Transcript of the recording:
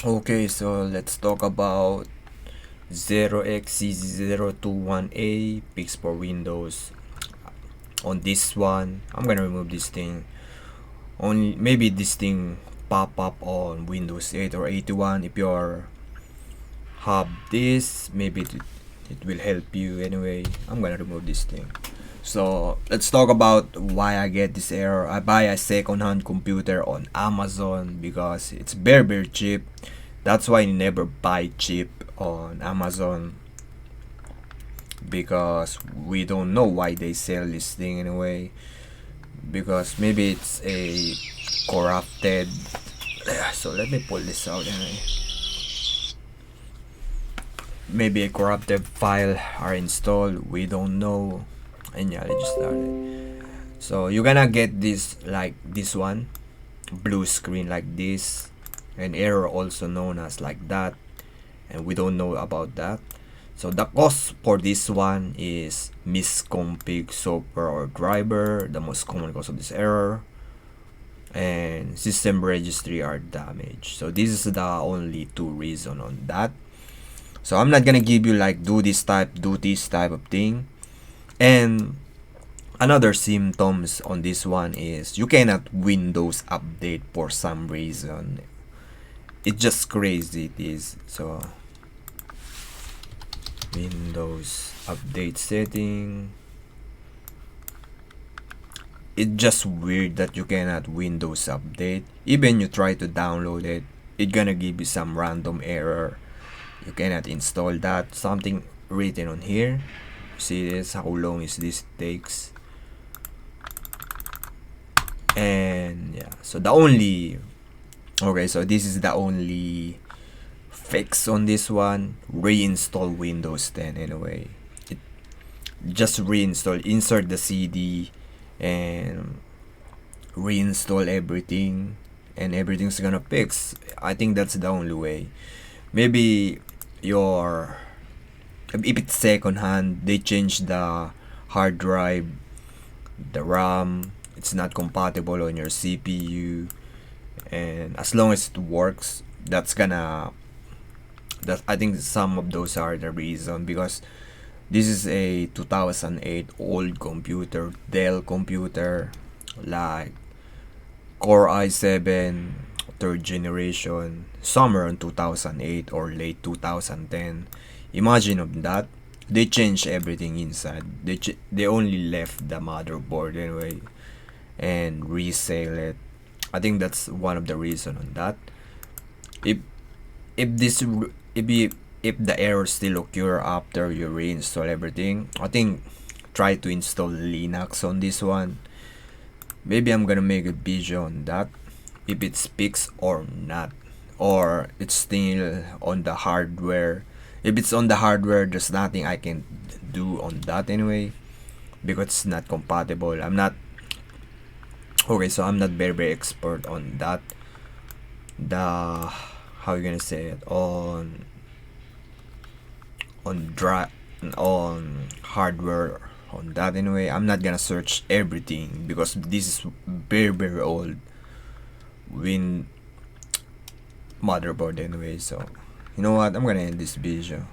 Okay, so let's talk about 0xC0021A picks for Windows. On this one, I'm gonna remove this thing. Only maybe this thing pop up on Windows 8 or 81. If you have this, maybe it will help you anyway. I'm gonna remove this thing. So let's talk about why I get this error. I buy a second-hand computer on Amazon because it's very cheap. That's why I never buy cheap on Amazon, because we don't know why they sell this thing anyway. Because maybe it's a corrupted. So let me pull this out anyway. Maybe a corrupted file are installed. We don't know. And yeah, let's just start it. So you're gonna get this like this one, blue screen like this, an error also known as like that, and we don't know about that. So the cause for this one is misconfig software or driver, the most common cause of this error, and system registry are damaged. So this is the only two reason on that. So I'm not gonna give you like do this type of thing. And another symptoms on this one is you cannot Windows update for some reason. It's just crazy it is. So Windows update setting. It's just weird that you cannot Windows update. Even you try to download it, it's gonna give you some random error. You cannot install that. Something written on here. See this, how long is this takes. And yeah, so the only so this is the only fix on this one. Reinstall Windows 10 anyway. It just reinstall, insert the CD and reinstall everything, and everything's gonna fix. I think that's the only way. Maybe your if it's second hand, they change the hard drive, the RAM, it's not compatible on your CPU, and as long as it works, that's gonna that I think some of those are the reason, because this is a 2008 old computer, Dell computer, like Core i7 third generation, somewhere in 2008 or late 2010. Imagine of that. They changed everything inside. They only left the motherboard anyway and resell it. I think that's one of the reason on that. If if this if the error still occur after you reinstall everything, I think try to install Linux on this one. Maybe I'm gonna make a video on that, if it speaks or not, or it's still on the hardware. If it's on the hardware, there's nothing I can do on that anyway, because it's not compatible. I'm not so I'm not very expert on that. The how you gonna say it on hardware on that anyway. I'm not gonna search everything because this is very old Win motherboard anyway. So you know what, I'm gonna end this video.